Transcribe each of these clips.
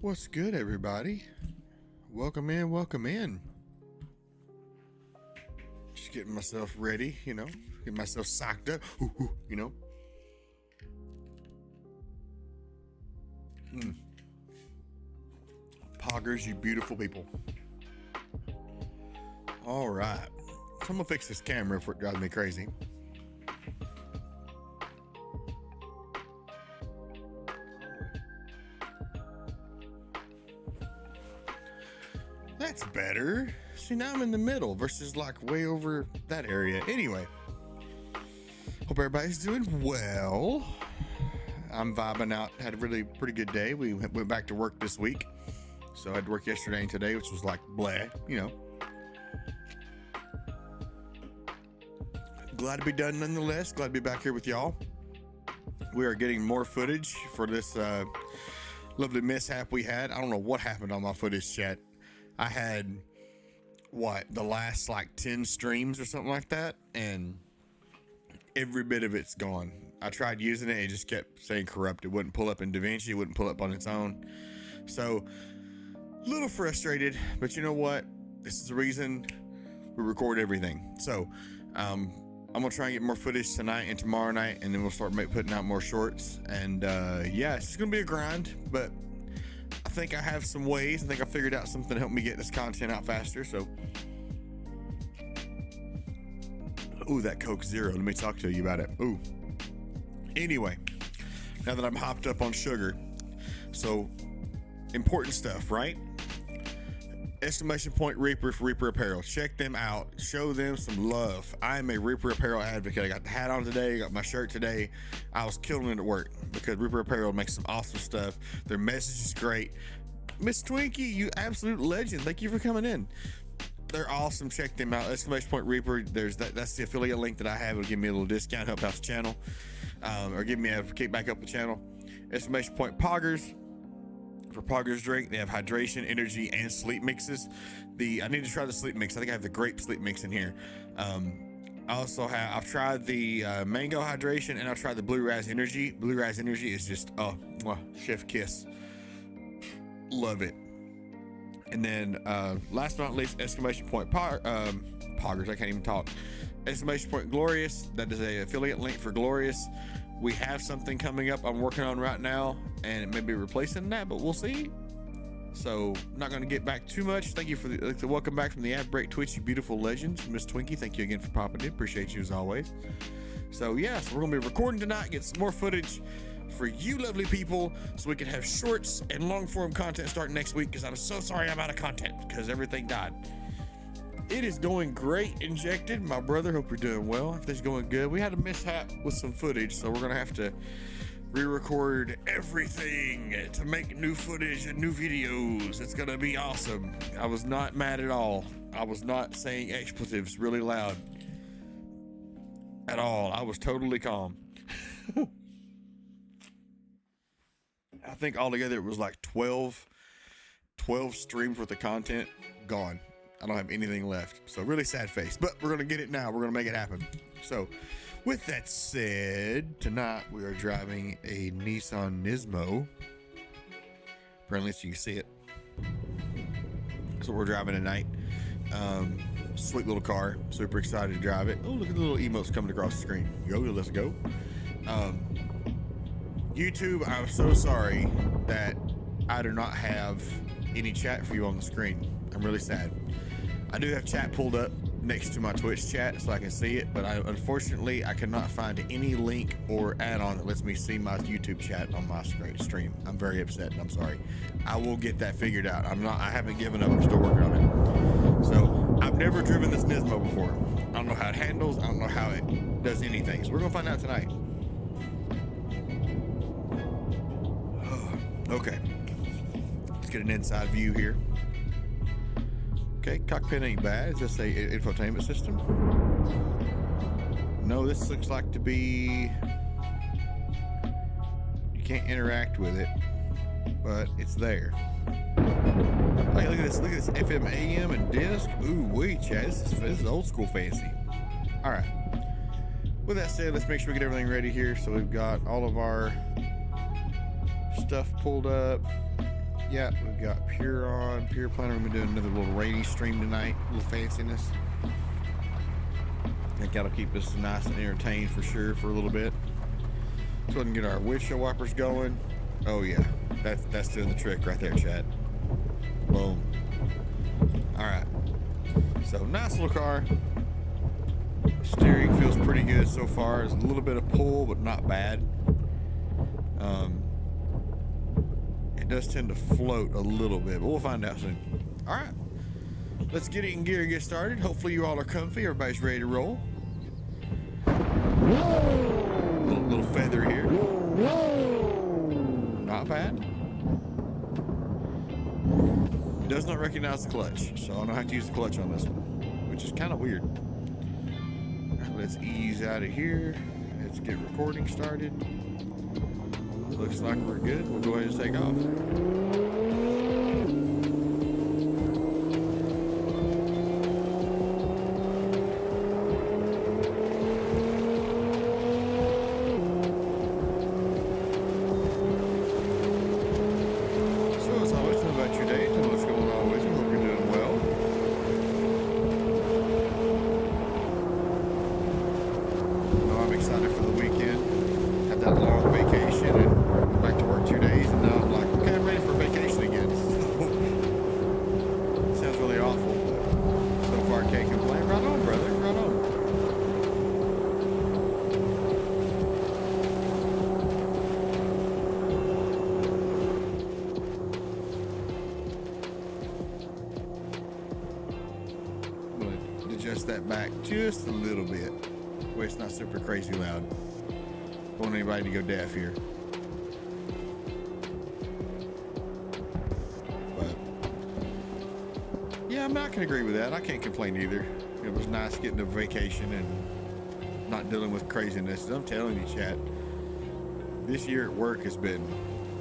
What's good, everybody? Welcome in, welcome in. Just getting myself ready, getting myself socked up, Poggers, you beautiful people. All right, so I'm gonna fix this camera before it drives me crazy. That's better. See, now I'm in the middle versus like way over that area. Anyway, hope everybody's doing well. I'm vibing out. Had a really pretty good day. We went back to work this week. So I had to work yesterday and today, which was like bleh, Glad to be done nonetheless. Glad to be back here with y'all. We are getting more footage for this lovely mishap we had. I don't know what happened on my footage, chat. I had the last like 10 streams or something like that, and every bit of it's gone. I tried using it, it just kept saying corrupt. It wouldn't pull up in DaVinci, it wouldn't pull up on its own. So a little frustrated, but you know what? This is the reason we record everything. So I'm gonna try and get more footage tonight and tomorrow night, and then we'll start putting out more shorts. And yeah, it's just gonna be a grind, but I think I have some ways. I think I figured out something to help me get this content out faster. So, ooh, that Coke Zero. Let me talk to you about it. Ooh. Anyway, now that I'm hopped up on sugar, so important stuff, right? Exclamation point Reaper for Reaper Apparel. Check them out. Show them some love. I am a Reaper Apparel advocate. I got the hat on today. Got my shirt today. I was killing it at work because Reaper Apparel makes some awesome stuff. Their message is great. Miss Twinkie, you absolute legend. Thank you for coming in. They're awesome. Check them out. Exclamation point Reaper. That's the affiliate link that I have. It'll give me a little discount, help out the channel, or give me a kickback up the channel. Exclamation point Poggers. For Poggers drink, they have hydration, energy, and sleep mixes. I need to try the sleep mix. I think I have the grape sleep mix in here. I've tried the mango hydration, and I've tried the blue raz energy. Blue raz energy is just chef kiss. Love it. And then last but not least, exclamation point Poggers. I can't even talk. Exclamation point Glorious. That is a affiliate link for Glorious. We have something coming up I'm working on right now, and it may be replacing that, but we'll see. So not going to get back too much. Thank you for the welcome back from the ad break, Twitch, you beautiful legends. Miss Twinkie, thank you again for popping in. Appreciate you as always. So yeah, so we're going to be recording tonight, get some more footage for you lovely people, so we can have shorts and long form content starting next week, because I'm so sorry I'm out of content because everything died. It is going great, Injected. My brother, hope you're doing well. Everything's going good. We had a mishap with some footage, so we're going to have to re-record everything to make new footage and new videos. It's going to be awesome. I was not mad at all. I was not saying expletives really loud at all. I was totally calm. I think altogether it was like 12 streams worth of content gone. I don't have anything left. So really sad face, but we're going to get it now. We're going to make it happen. So with that said, tonight we are driving a Nissan Nismo. Apparently so you can see it. That's what we're driving tonight. Sweet little car. Super excited to drive it. Oh, look at the little emotes coming across the screen. Yo, let's go. YouTube, I'm so sorry that I do not have any chat for you on the screen. I'm really sad. I do have chat pulled up next to my Twitch chat so I can see it, but unfortunately I cannot find any link or add-on that lets me see my YouTube chat on my stream. I'm very upset and I'm sorry. I will get that figured out. I haven't given up. I'm still working on it. So I've never driven this Nismo before. I don't know how it handles. I don't know how it does anything. So we're gonna find out tonight. Okay. Let's get an inside view here. Okay, cockpit ain't bad. Is this a infotainment system? No, this looks like to be... You can't interact with it, but it's there. Hey, look at this. Look at this FM, AM, and disc. Ooh, wait, Chad. This is old school fancy. All right. With that said, let's make sure we get everything ready here. So we've got all of our stuff pulled up. Yeah, we've got Pure on. Pure Planner. We're going to do another little rainy stream tonight. A little fanciness. I think that'll keep us nice and entertained for sure for a little bit. Let's go ahead and get our windshield wipers going. Oh, yeah. That's doing the trick right there, Chad. Boom. All right. So, nice little car. Steering feels pretty good so far. There's a little bit of pull, but not bad. It does tend to float a little bit, but we'll find out soon. All right, let's get it in gear and get started. Hopefully you all are comfy. Everybody's ready to roll. Little feather here. Not bad. It does not recognize the clutch, so I don't know how to use the clutch on this one, which is kind of weird. All right, let's ease out of here. Let's get recording started. Looks like we're good. We'll go ahead and take off. So as always, tell me about your day. Tell me what's going on with you. Hope you're doing well. I know I'm excited for the weekend. Have that long vacation and back to work 2 days, and now I'm like, okay, I'm ready for vacation. adjust that back just a little bit, where it's not super crazy loud. Don't want anybody to go deaf here. But yeah, I'm not gonna agree with that. I can't complain either. It was nice getting a vacation and not dealing with craziness. I'm telling you, chat, this year at work has been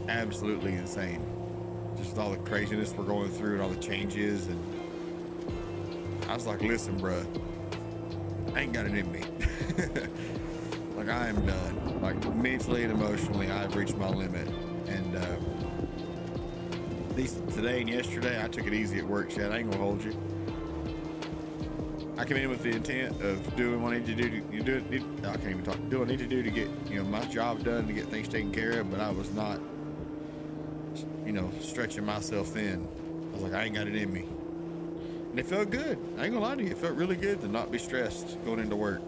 absolutely insane. Just all the craziness we're going through and all the changes, and I was like, listen, bruh, I ain't got it in me. Like, I am done. Like, mentally and emotionally, I've reached my limit. And at least today and yesterday, I took it easy at work, Chad. I ain't gonna hold you. I came in with the intent of doing what I need to do. I can't even talk. Do what I need to do to get, you know, my job done, to get things taken care of. But I was not, you know, stretching myself thin. I was like, I ain't got it in me. And it felt good. I ain't gonna lie to you. It felt really good to not be stressed going into work.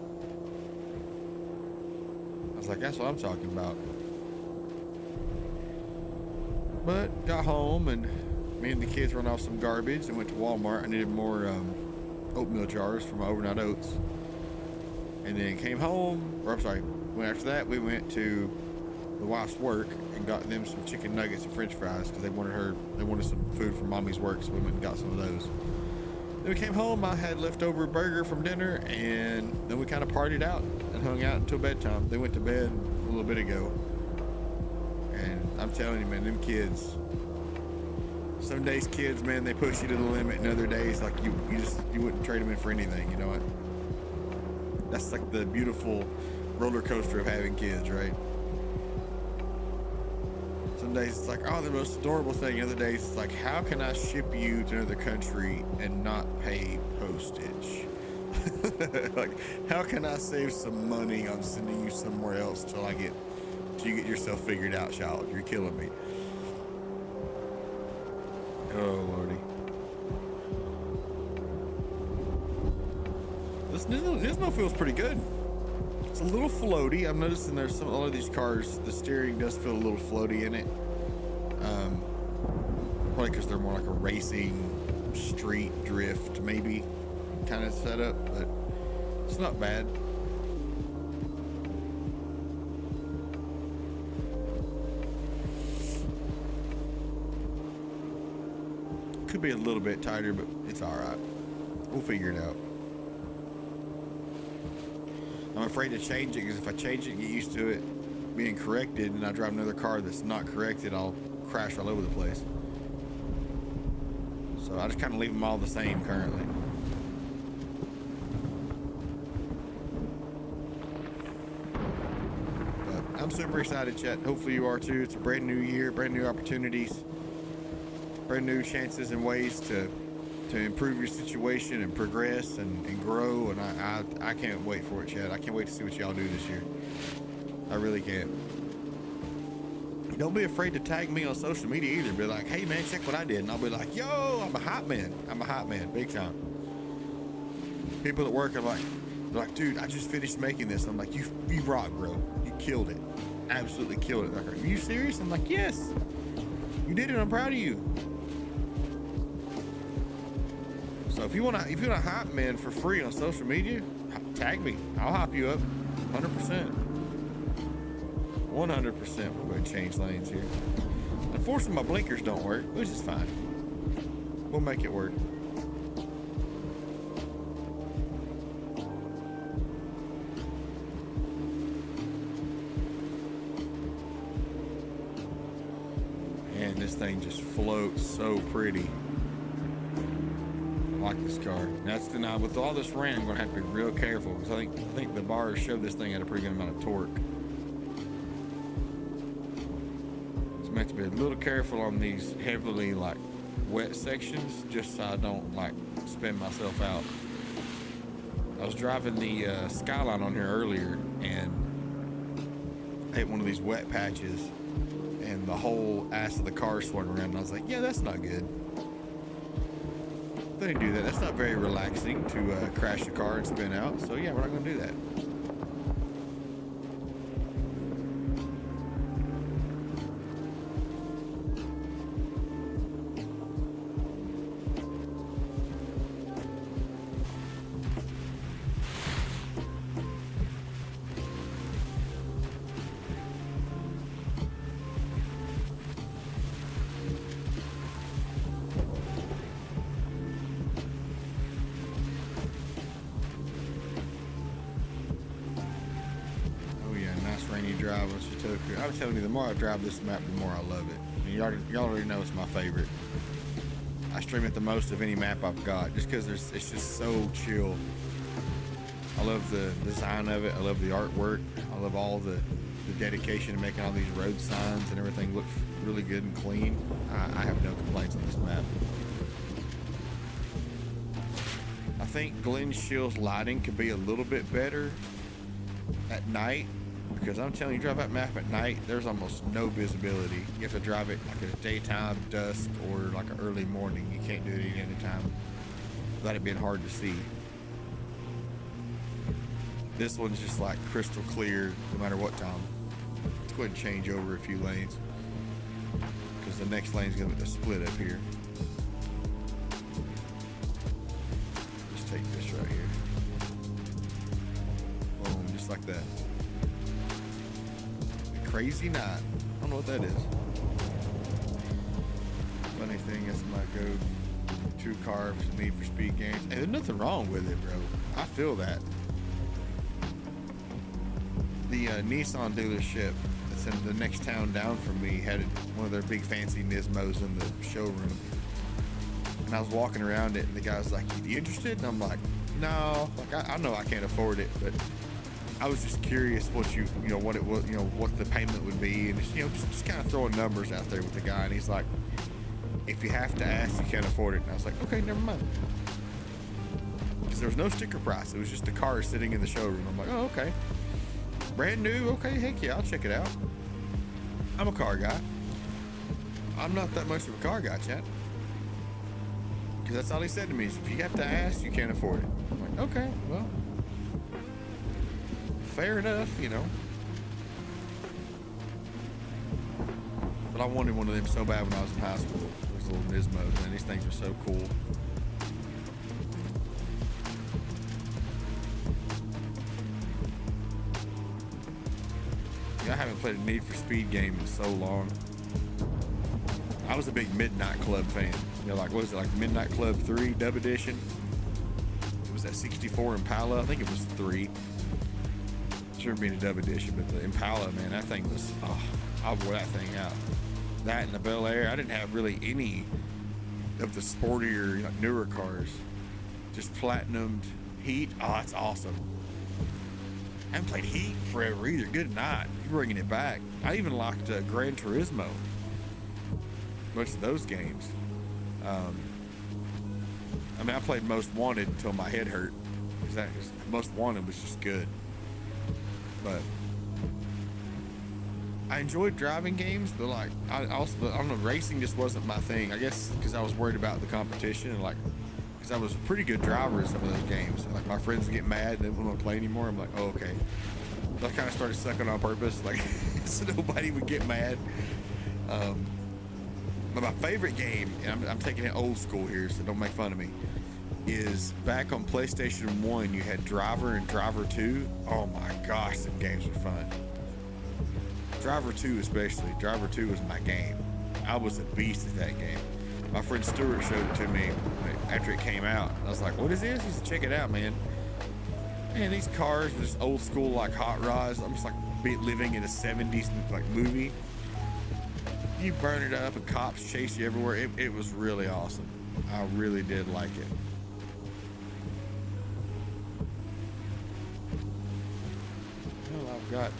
I was like, that's what I'm talking about. But got home, and me and the kids run off some garbage and went to Walmart. I needed more oatmeal jars for my overnight oats. And then came home, or I'm sorry, after that we went to the wife's work and got them some chicken nuggets and french fries because they wanted some food from mommy's work, so we went and got some of those. Then we came home, I had leftover burger from dinner, and then we kind of partied out and hung out until bedtime. They went to bed a little bit ago. And I'm telling you, man, them kids, some days kids, man, they push you to the limit, and other days, like, you wouldn't trade them in for anything, you know what? That's like the beautiful roller coaster of having kids, right? Some days it's like, oh, the most adorable thing. Other days it's like, how can I ship you to another country and not pay postage? Like, how can I save some money on sending you somewhere else till you get yourself figured out, child? You're killing me. Oh, Lordy. This Nismo feels pretty good. It's a little floaty. I'm noticing there's a lot of these cars, the steering does feel a little floaty in it. Probably because they're more like a racing street drift maybe kind of setup, but it's not bad. Could be a little bit tighter, but it's all right. We'll figure it out. I'm afraid to change it because if I change it and get used to it being corrected and I drive another car that's not corrected, I'll crash all over the place. So I just kind of leave them all the same currently. But I'm super excited, chat. Hopefully you are too. It's a brand new year, brand new opportunities, brand new chances and ways to improve your situation and progress and grow, and I can't wait for it, Chad. I can't wait to see what y'all do this year. I really can't. Don't be afraid to tag me on social media either. Be like, hey man, check what I did, and I'll be like, yo, I'm a hot man. I'm a hot man, big time. People at work are like, dude, I just finished making this. I'm like, you rock, bro. You killed it. Absolutely killed it. Like, are you serious? I'm like, yes. You did it. I'm proud of you. So if you want to hop man for free on social media, tag me. I'll hop you up. 100%. 100%. We're going to change lanes here. Unfortunately, my blinkers don't work, which is fine. We'll make it work. And this thing just floats so pretty. I like this car. That's the now with all this rain, I'm gonna have to be real careful because I think the bars show this thing at a pretty good amount of torque. So I'm gonna have to be a little careful on these heavily like wet sections, just so I don't like spin myself out. I was driving the Skyline on here earlier and I hit one of these wet patches, and the whole ass of the car swung around. And I was like, yeah, that's not good. They do that. That's not very relaxing to crash the car and spin out. So yeah, we're not going to do that. I'm telling you, the more I drive this map, the more I love it. I mean, y'all already know it's my favorite. I stream it the most of any map I've got, just because it's just so chill. I love the design of it. I love the artwork. I love all the dedication to making all these road signs and everything look really good and clean. I have no complaints on this map. I think Glen Shield's lighting could be a little bit better at night, because I'm telling you, drive that map at night, there's almost no visibility. You have to drive it like at a daytime, dusk, or like an early morning. You can't do it at any time without it being hard to see. This one's just like crystal clear no matter what time. Let's go ahead and change over a few lanes, because the next lane's going to be the split up here. Let's take this right here. Boom, just like that. A crazy night. I don't know what that is. Funny thing is my go-to car for Need for Speed games. And there's nothing wrong with it, bro. I feel that. The Nissan dealership that's in the next town down from me had one of their big fancy Nismos in the showroom. And I was walking around it, and the guy was like, "You interested?" And I'm like, "No, like I know I can't afford it, but I was just curious what what it was, what the payment would be, and just kind of throwing numbers out there with the guy." And he's like, "If you have to ask, you can't afford it." And I was like, "Okay, never mind." Because there was no sticker price. It was just the car sitting in the showroom. I'm like, "Oh, okay. Brand new, okay, heck yeah, I'll check it out." I'm a car guy. I'm not that much of a car guy, chat. Because that's all he said to me is, if you have to ask, you can't afford it. I'm like, okay, well, fair enough, But I wanted one of them so bad when I was in high school. Those little Nismos, man, these things are so cool. I haven't played a Need for Speed game in so long. I was a big Midnight Club fan. Like, what was it, like Midnight Club 3 Dub Edition? It was that 64 Impala. I think it was 3. Sure being a Dub Edition, but the Impala, man, that thing was, I wore that thing out. That and the Bel Air. I didn't have really any of the sportier, newer cars. Just platinumed Heat. Oh, that's awesome. I haven't played Heat forever either. Good night. You're bringing it back. I even liked Gran Turismo. Most of those games. I played Most Wanted until my head hurt. Because Most Wanted was just good. But I enjoyed driving games, but I don't know, racing just wasn't my thing. I guess because I was worried about the competition and because I was a pretty good driver in some of those games. Like, my friends would get mad and they wouldn't want to play anymore. I'm like, oh, okay. But I kind of started sucking on purpose, so nobody would get mad. But my favorite game, and I'm taking it old school here, so don't make fun of me, is back on PlayStation 1, you had Driver and Driver 2. Oh my gosh, them games were fun. Driver 2 especially. Driver 2 was my game. I was a beast at that game. My friend Stuart showed it to me after it came out. I was like, what is this? He said, check it out, man. Man, these cars were just old school, like hot rods. I'm just like living in a 70s movie. You burn it up and cops chase you everywhere. It was really awesome. I really did like it. Well, I've got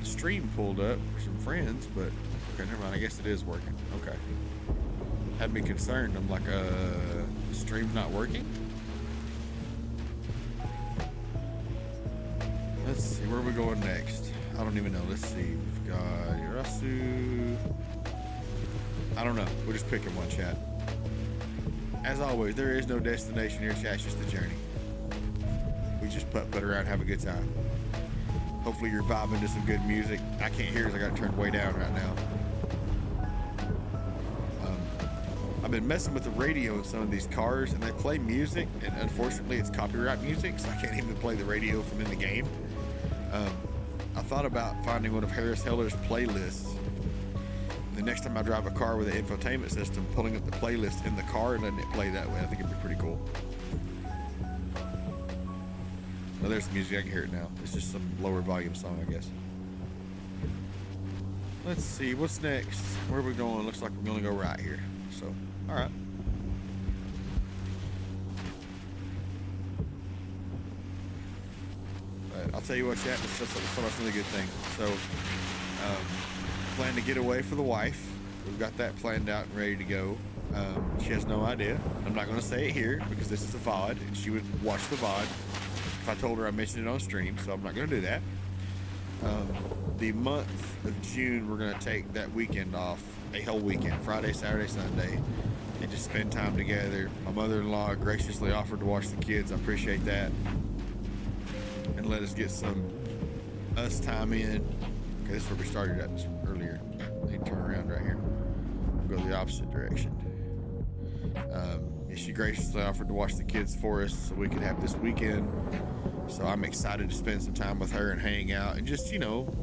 the stream pulled up for some friends, but okay, never mind. I guess it is working. Okay. Had me concerned. I'm like, the stream's not working? Let's see, where are we going next? I don't even know. Let's see. We've got Yarasu. I don't know. We're just picking one, chat. As always, there is no destination here, chat. It's just a journey. We just put around, have a good time. Hopefully you're vibing to some good music. I can't hear as I got it turned way down right now. I've been messing with the radio in some of these cars, and they play music, and unfortunately it's copyright music, so I can't even play the radio from in the game. I thought about finding one of Harris Heller's playlists. The next time I drive a car with an infotainment system, pulling up the playlist in the car and letting it play that way. I think it'd be pretty cool. Oh, there's the music. I can hear it now. It's just some lower volume song, I guess. Let's see, what's next? Where are we going? Looks like we're gonna go right here. So, all right. But I'll tell you what, chat, that's another good thing. So, plan to get away for the wife. We've got that planned out and ready to go. She has no idea. I'm not gonna say it here because this is a VOD, and she would watch the VOD if I told her I mentioned it on stream, so I'm not gonna do that. The month of June, we're going to take that weekend off, a whole weekend, Friday, Saturday, Sunday, and just spend time together. My mother-in-law graciously offered to watch the kids. I appreciate that. And let us get some us time in. Okay, this is where we started at earlier. I need to turn around right here. We'll go the opposite direction. And she graciously offered to watch the kids for us so we could have this weekend. So I'm excited to spend some time with her and hang out and just, you know,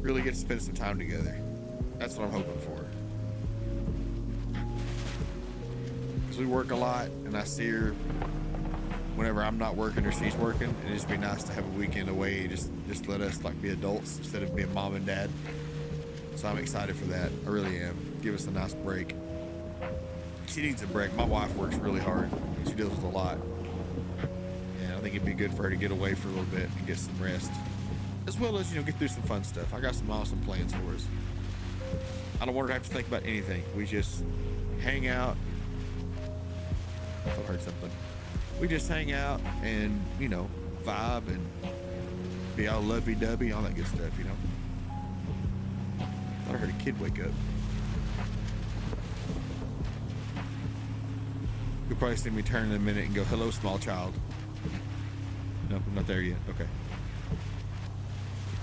really get to spend some time together. That's what I'm hoping for. Because we work a lot and I see her whenever I'm not working or she's working. It'd just be nice to have a weekend away, just let us like be adults instead of being mom and dad. So I'm excited for that. I really am. Give us a nice break. She needs a break. My wife works really hard. She deals with a lot. And I think it'd be good for her to get away for a little bit and get some rest. As well as, you know, get through some fun stuff. I got some awesome plans for us. I don't want her to have to think about anything. We just hang out. I heard something. We just hang out and, you know, vibe and be all lovey-dovey, all that good stuff, you know. Thought I heard a kid wake up. You'll probably see me turn in a minute and go, hello, small child. No, I'm not there yet. Okay.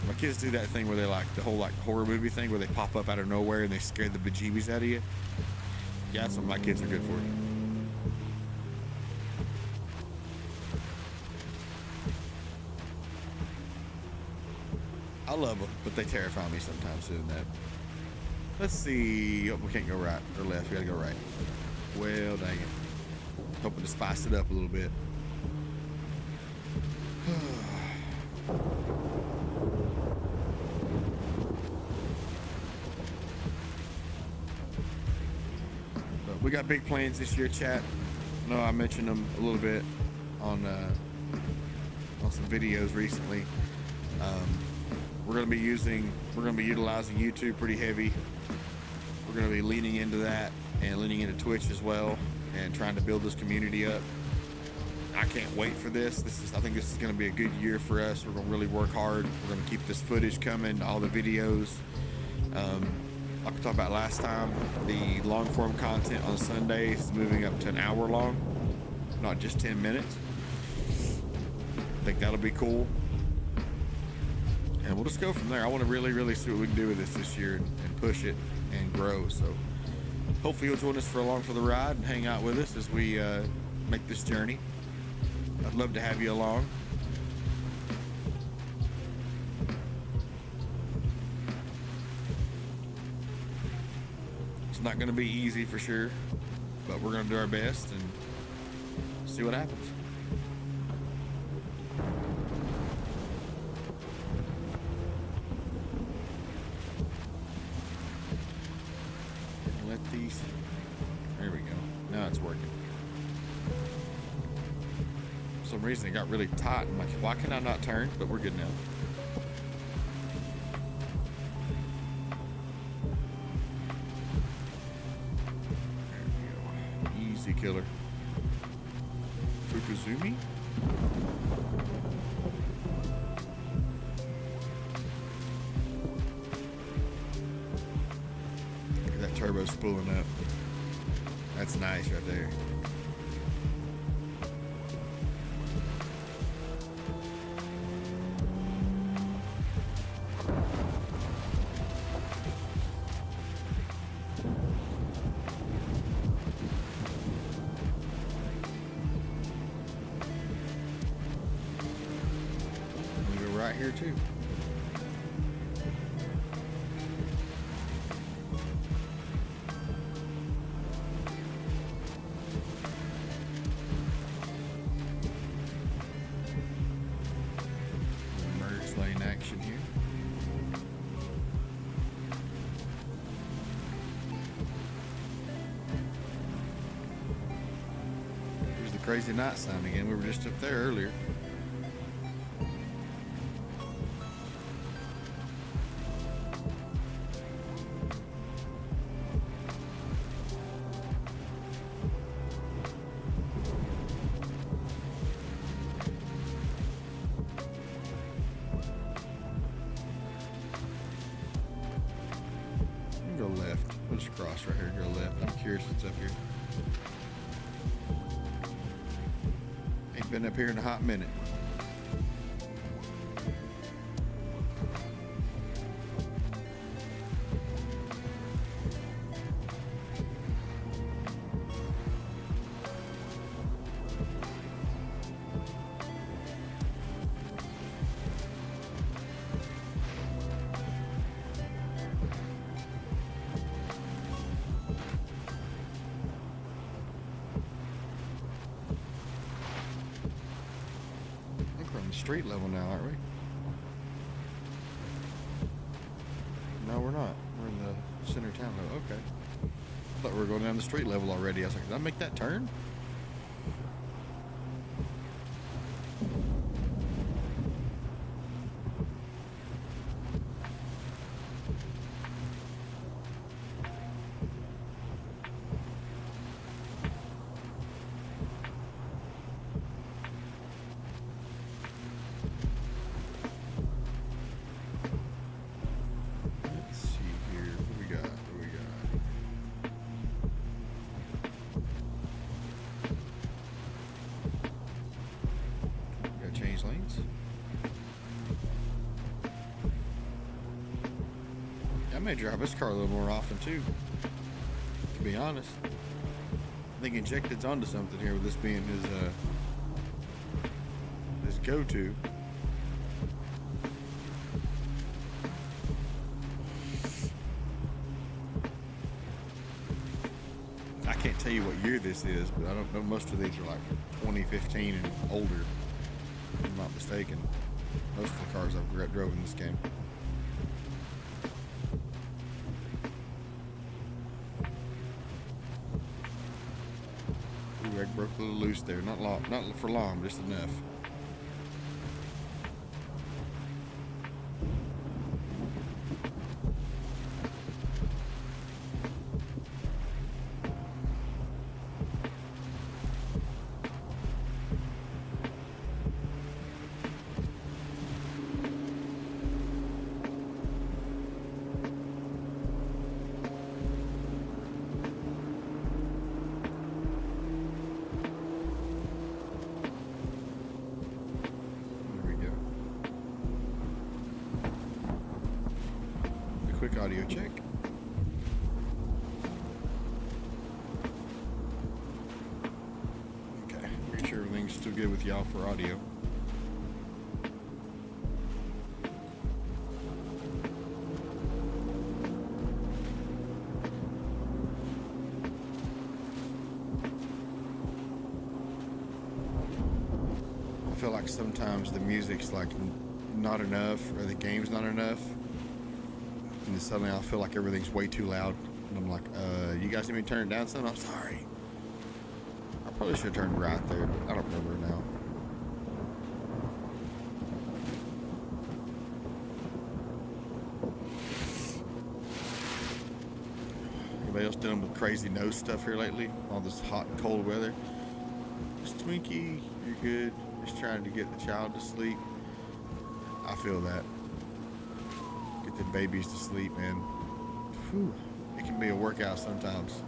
My kids do that thing where they like the whole like horror movie thing where they pop up out of nowhere and they scare the bejeebies out of you. Yeah, that's what my kids are good for. I love them, but they terrify me sometimes doing that. Let's see. Oh, we can't go right or left. We gotta go right. Well, dang it. Hoping to spice it up a little bit. But we got big plans this year, chat. I know I mentioned them a little bit on some videos recently. We're gonna be utilizing YouTube pretty heavy. We're gonna be leaning into that and leaning into Twitch as well and trying to build this community up. I can't wait for this. I think this is gonna be a good year for us. We're gonna really work hard. We're gonna keep this footage coming, all the videos. Like we talked about last time, the long form content on Sundays is moving up to an hour long, not just 10 minutes. I think that'll be cool. And we'll just go from there. I want to really see what we can do with this year and push it and grow. So hopefully you'll join us along for the ride and hang out with us as we make this journey. I'd love to have you along. It's not going to be easy for sure, but we're going to do our best and see what happens. There we go. Now it's working. For some reason it got really tight. I'm like, why can I not turn? But we're good now. There we go. Easy killer. Fukuzumi? Turbo spooling up. That's nice right there. We go right here too. Lane action here. crazy night sign again. We were just up there earlier. Go left. We'll just cross right here. Go left. I'm curious what's up here. Ain't been up here in a hot minute. Street level now, aren't we? No, we're not. We're in the center town level. Okay. I thought we were going down the street level already. I was like, did I make that turn? Lanes. I may drive this car a little more often too, to be honest. I think Injected's onto something here with this being his go-to. I can't tell you what year this is, but I don't know. Most of these are like 2015 and older. If I'm not mistaken. Most of the cars I've drove in this game. Ooh, I broke a little loose there. Not for long, just enough. Quick audio check. Okay, make sure everything's still good with y'all for audio. I feel like sometimes the music's like not enough or the game's not enough. And then suddenly I feel like everything's way too loud. And I'm like, you guys need me to turn it down some? I'm sorry. I probably should have turned right there, but I don't remember now. Anybody else dealing with crazy nose stuff here lately? All this hot and cold weather? Just Twinkie, you're good. Just trying to get the child to sleep. I feel that. Get the babies to sleep, man. Whew. It can be a workout sometimes.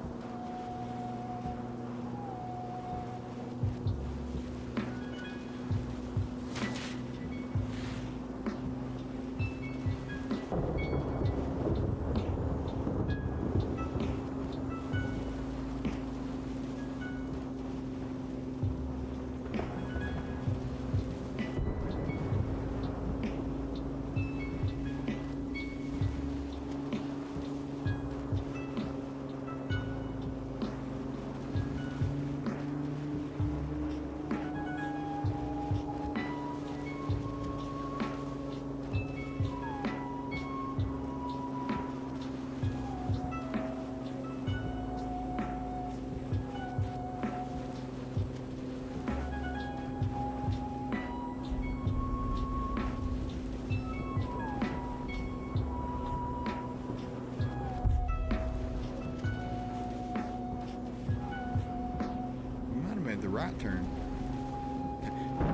right turn.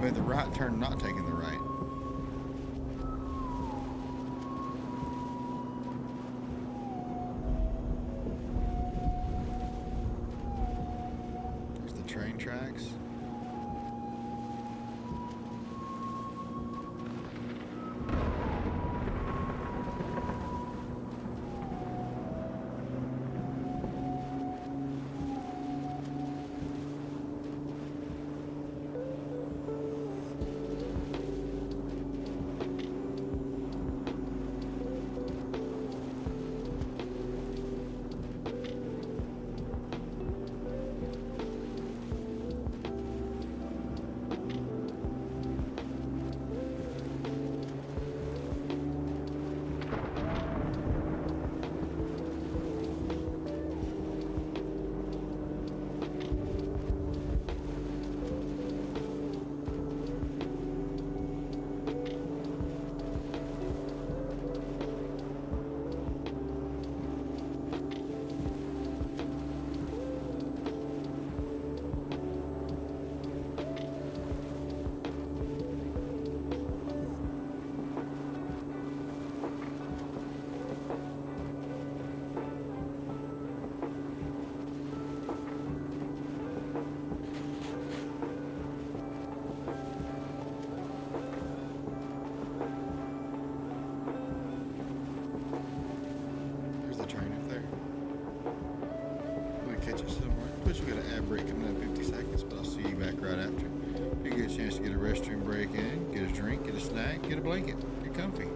Made the right turn, not taking the right. There's the train tracks. Catch us somewhere. Plus, we got an ad break coming up in 50 seconds, but I'll see you back right after. You get a chance to get a restroom break in, get a drink, get a snack, get a blanket. Get comfy.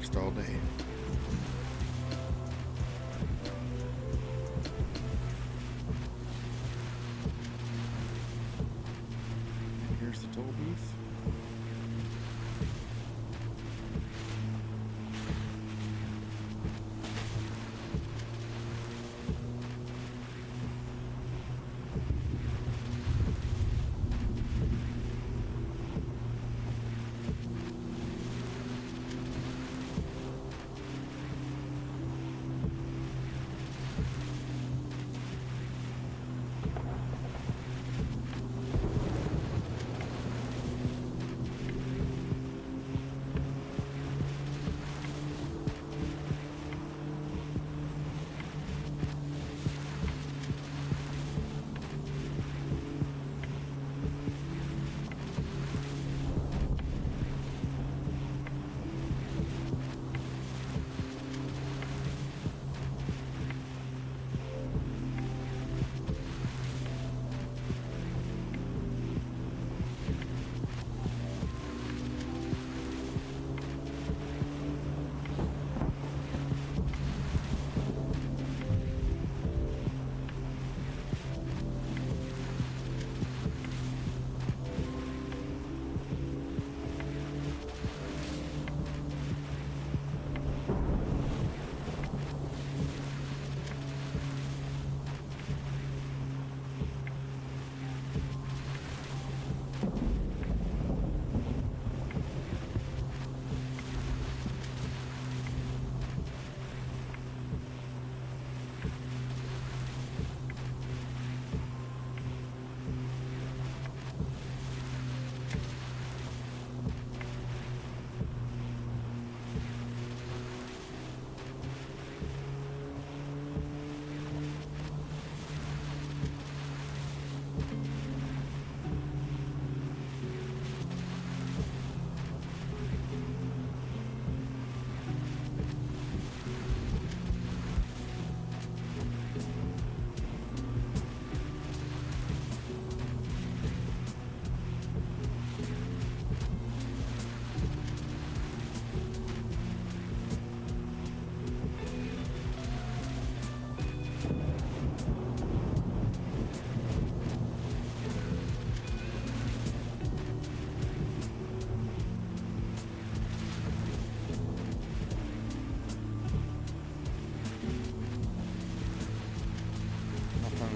lost all day. Here's the toll booth.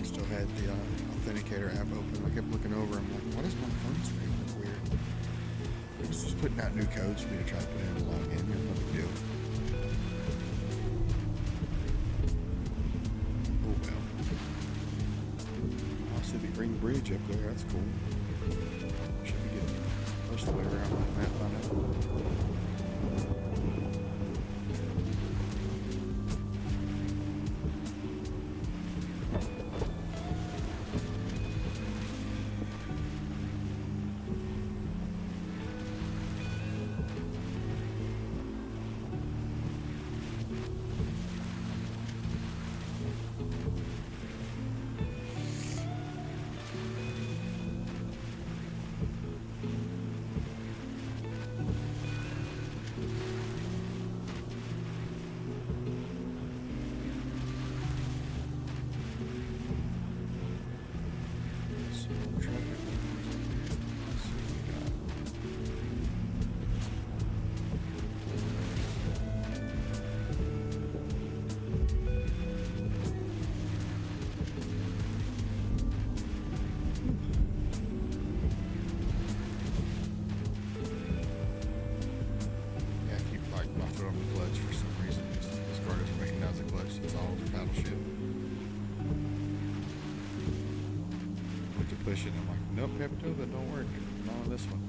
Still had the authenticator app open. I kept looking over. I'm like, what is my phone screen look weird? It's just putting out new codes for me to try to put in and log in. No big deal. Oh well. Pacific Ring Bridge up there. That's cool. Should be getting most of the way around that map by now. Push it. I'm like, nope, Pepto, that don't work. Not on this one.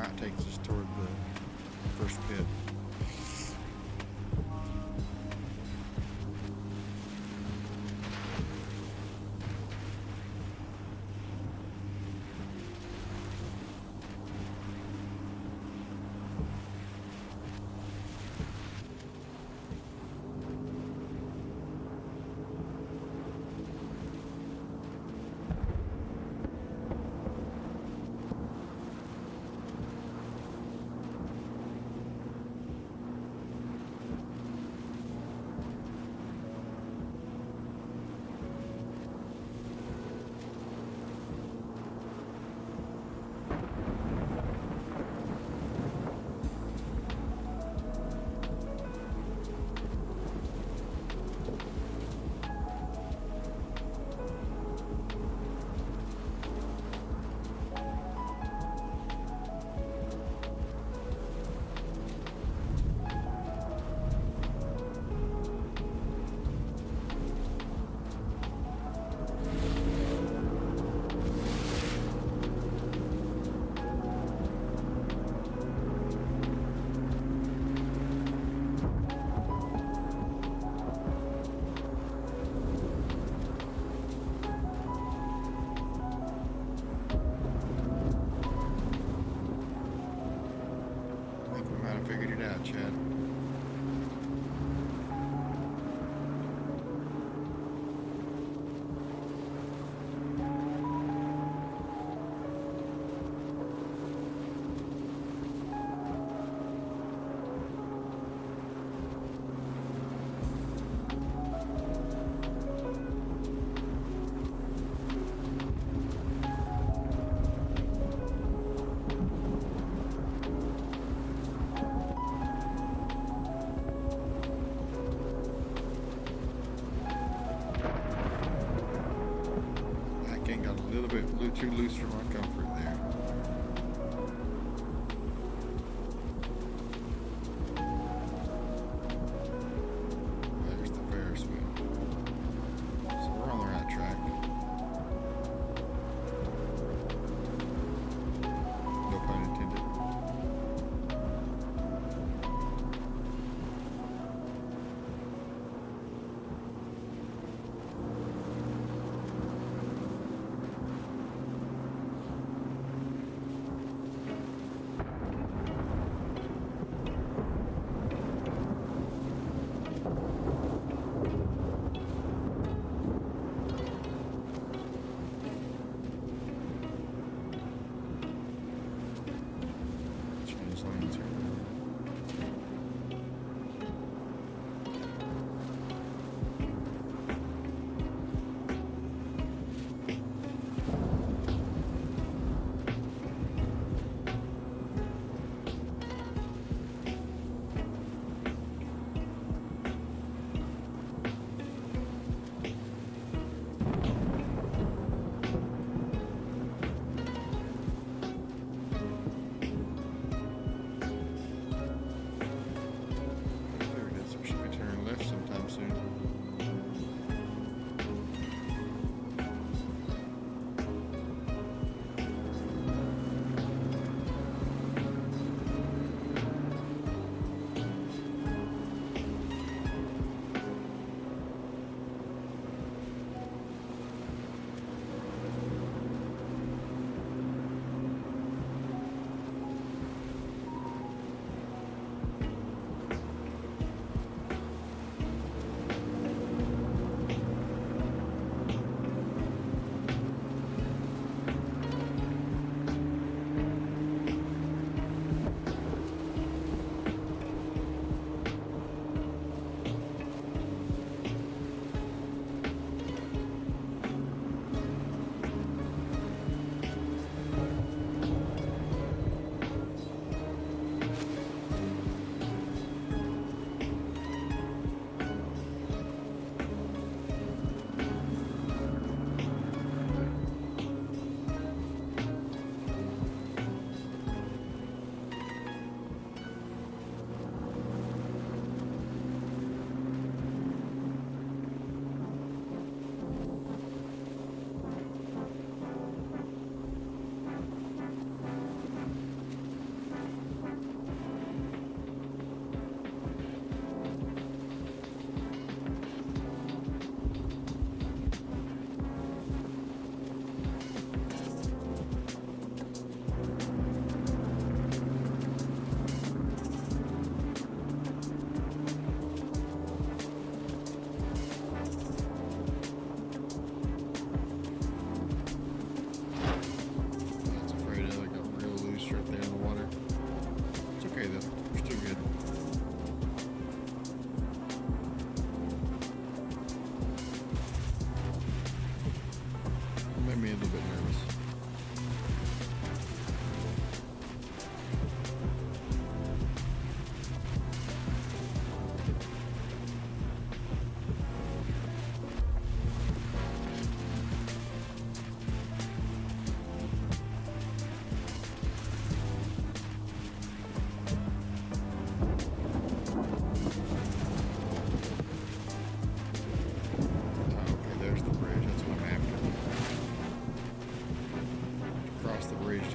right takes us toward the first pit. Figured it out, Chad.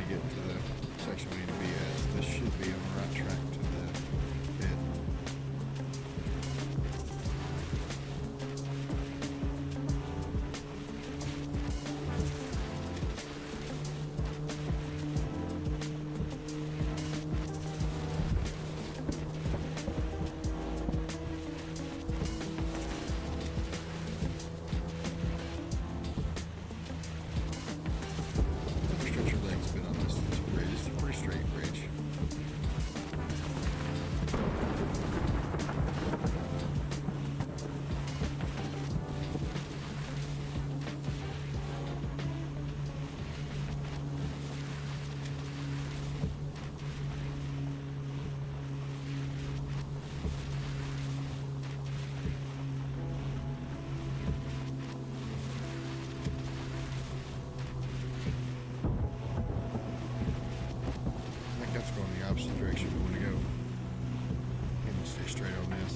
to get to the section we need to be at. So this should be on the right track to the pit. Stretcher leg's been on this bridge. It's a pretty straight bridge. I think that's going the opposite direction we want to go. I'm gonna stay straight on this.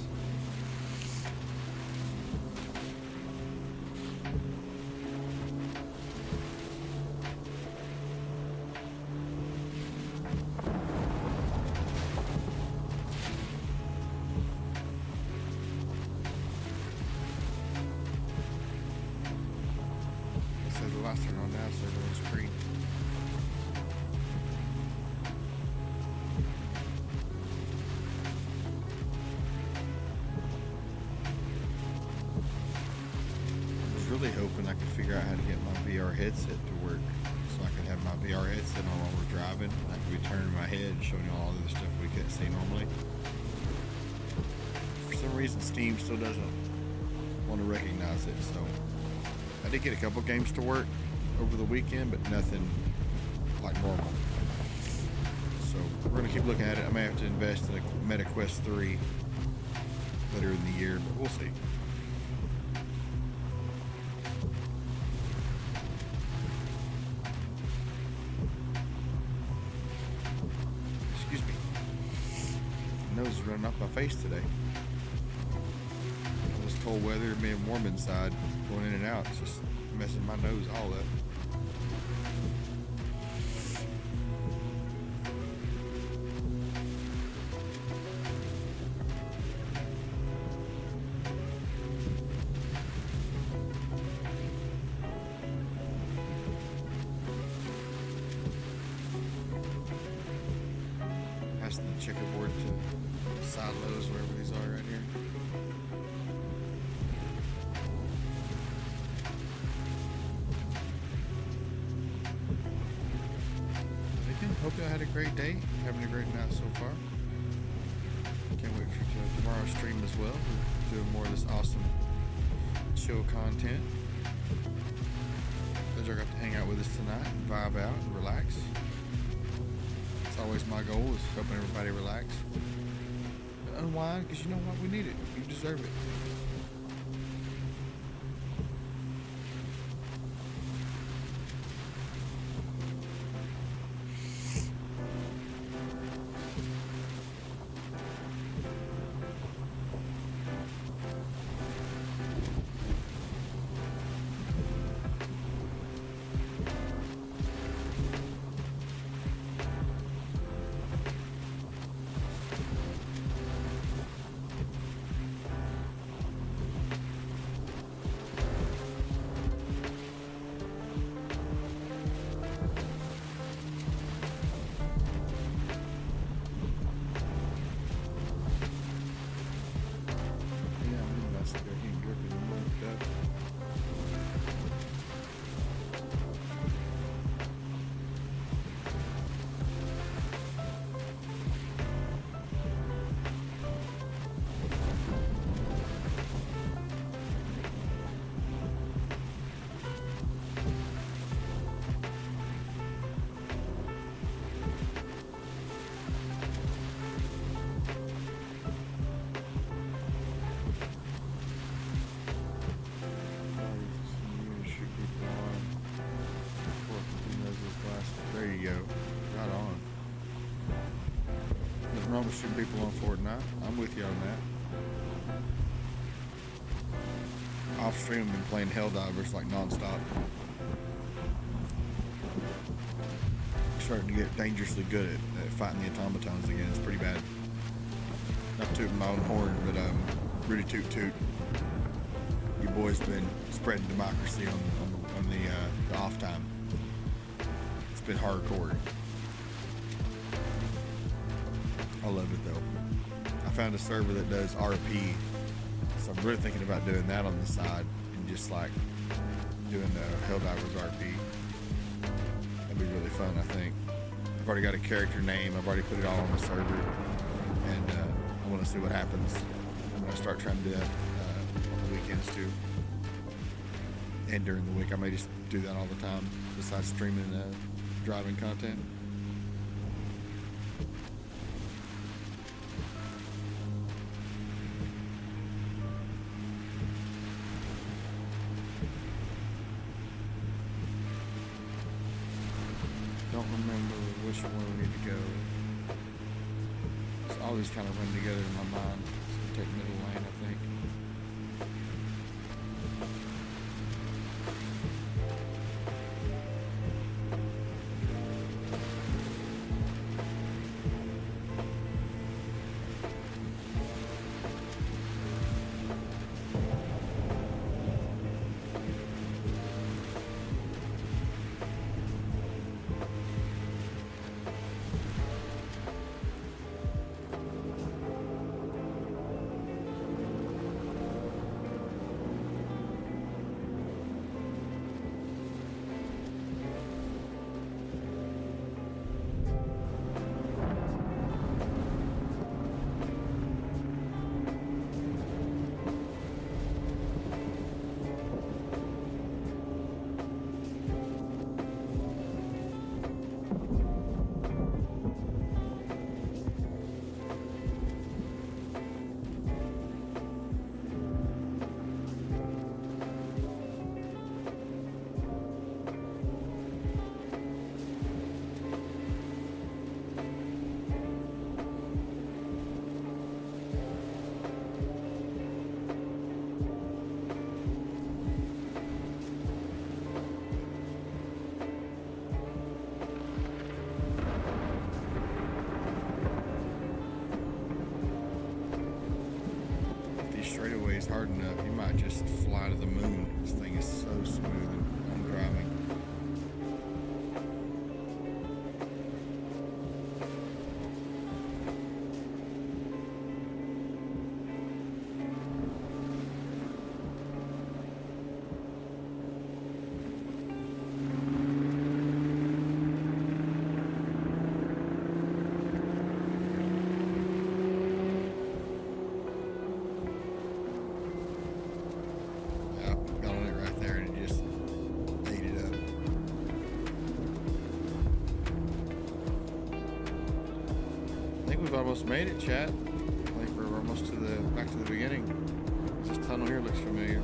So the lights are on now, so everyone's green. I was really hoping I could figure out how to get my VR headset to work, so I could have my VR headset on while we're driving, and I could be turning my head and showing you all of the stuff we couldn't see normally. For some reason, Steam still doesn't want to recognize it, so I did get a couple games to work over the weekend, but nothing like normal. So we're gonna keep looking at it. I may have to invest in a Meta Quest 3 later in the year, but we'll see. Excuse me. My nose is running off my face today. All this cold weather and being warm inside, going in and out, it's just messing my nose all up. Past the checkerboard to side lows, wherever these are right here. Again, hope y'all had a great day. Having a great night so far. Can't wait for tomorrow's stream as well. We're doing more of this awesome show content. Glad y'all got to hang out with us tonight and vibe out and relax. That's always my goal, is helping everybody relax. Unwind, because you know what? We need it. You deserve it. There you go. Right on. Nothing wrong with shooting people on Fortnite. I'm with you on that. Off stream, I've been playing Helldivers like non-stop. starting to get dangerously good at fighting the automatons again. It's pretty bad. Not tooting my own horn, but really toot toot. You boys been spreading democracy on the off time. It's been hardcore. I love it though. I found a server that does RP, so I'm really thinking about doing that on the side and just like doing the Helldivers RP. That'd be really fun, I think. I've already got a character name. I've already put it all on the server, and I want to see what happens. I'm gonna start trying to do that on the weekends too, and during the week. I may just do that all the time besides streaming driving content. Don't remember which one we need to go. It's always kind of run together in my mind. It's gonna take middle lane, I think. Straightaways hard enough, you might just fly to the moon. This thing is so smooth and driving. We've almost made it, chat. I think we're almost to the back to the beginning. This tunnel here looks familiar.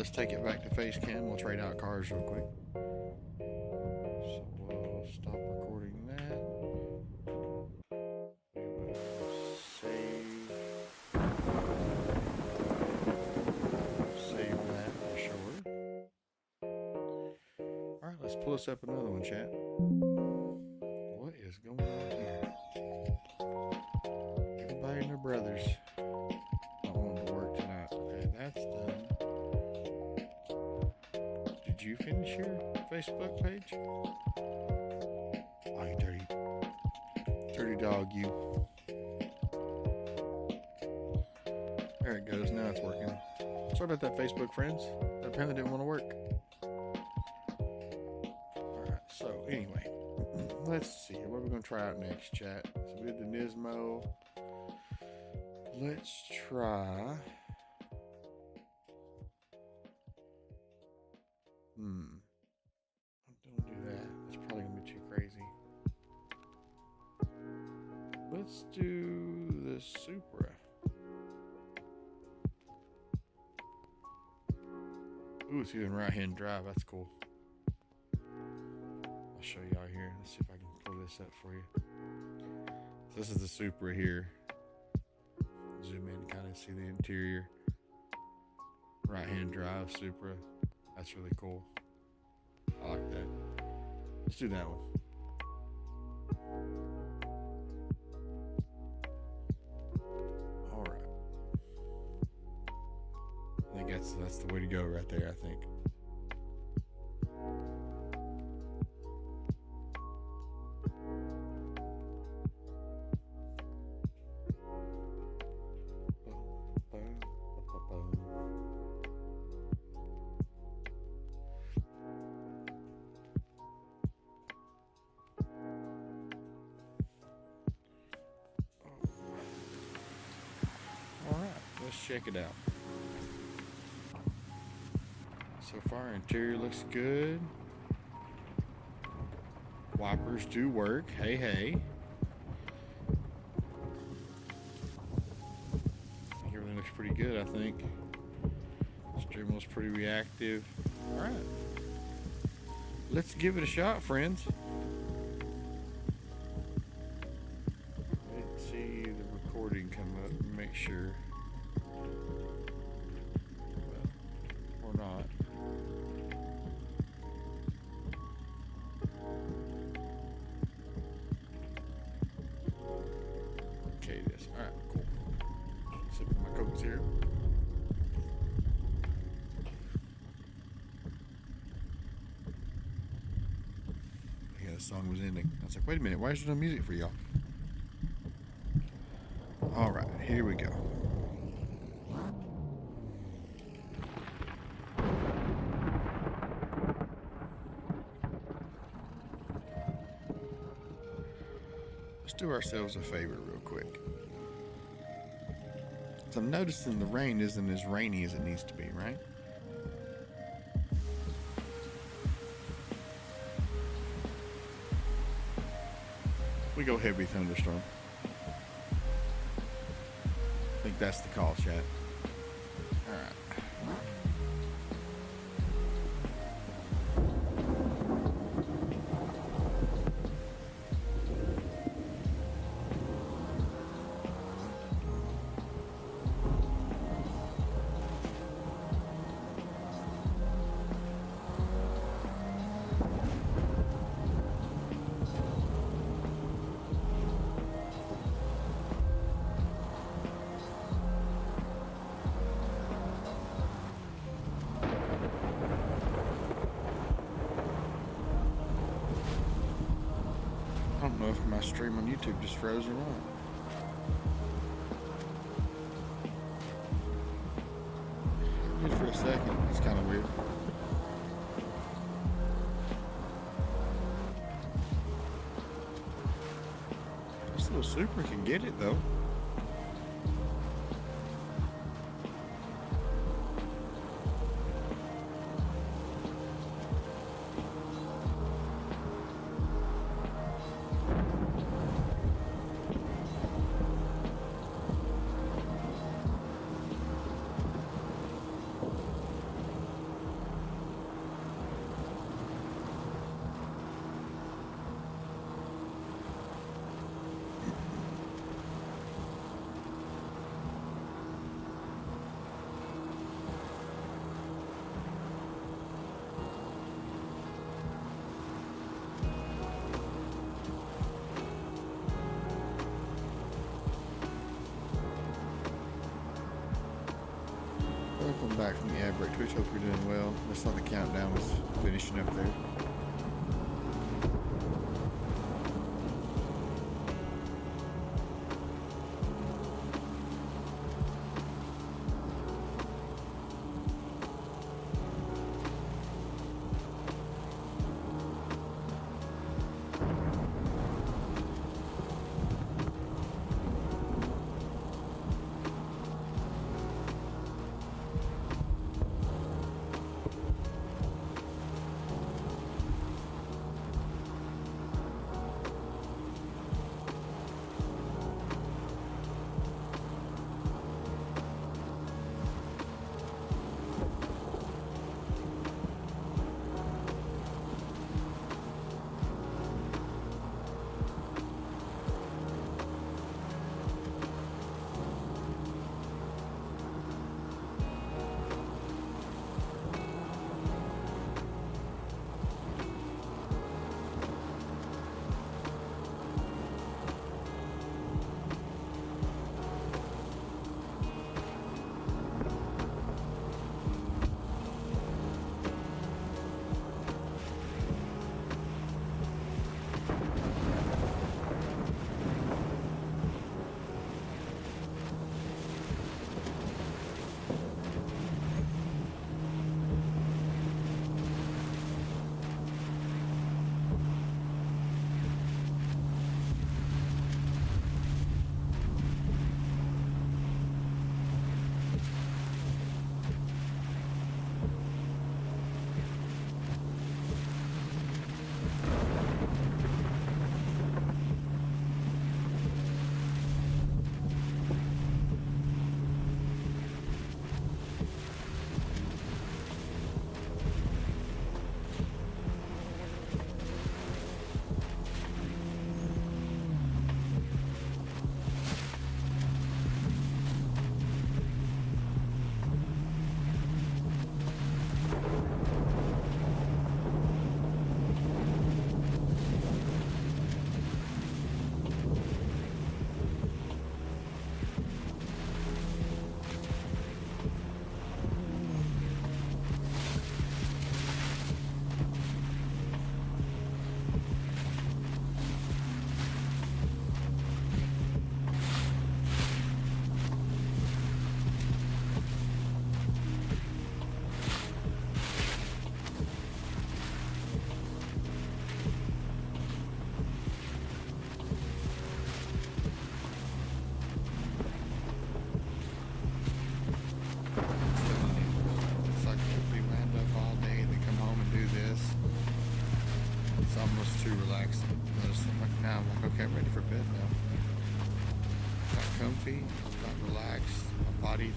let's take it back to face cam. We'll trade out cars real quick. So we'll stop recording that. Save that for sure. Alright, let's pull us up another one, chat. What is going on here? Everybody and their brothers not wanting to work tonight. Okay, that's done. Did you finish your Facebook page? Oh, you dirty dog, you. There it goes. Now it's working. Sorry about that, Facebook friends. That apparently didn't want to work. Alright, so anyway, let's see. What are we going to try out next, chat? So we did the Nismo. Let's try. Don't do that. That's probably going to be too crazy. Let's do the Supra. Ooh, it's even right-hand drive. That's cool. I'll show y'all here. Let's see if I can pull this up for you. So this is the Supra here. Zoom in, kind of see the interior. Right-hand drive Supra. That's really cool. I like that. Let's do that one. All right. I think that's the way to go right there, I think. Let's check it out. So far, interior looks good. Wipers do work. Hey, hey. Everything looks pretty good, I think. Steering wheel's pretty reactive. All right. Let's give it a shot, friends. Let's see the recording come up and make sure. Or not. Okay, it is. Alright, cool. Sipping my Cokes here. Yeah, the song was ending. I was like, wait a minute, why is there no music for y'all? Alright, here we go. Let's do ourselves a favor real quick. So I'm noticing the rain isn't as rainy as it needs to be, right? We go heavy thunderstorm. I think that's the call, chat. Alright. I don't know if my stream on YouTube just froze or not. It did for a second. It's kind of weird. This little Supra can get it though. Welcome back from the ad break. Twitch, hope you're doing well. I saw the countdown was finishing up there.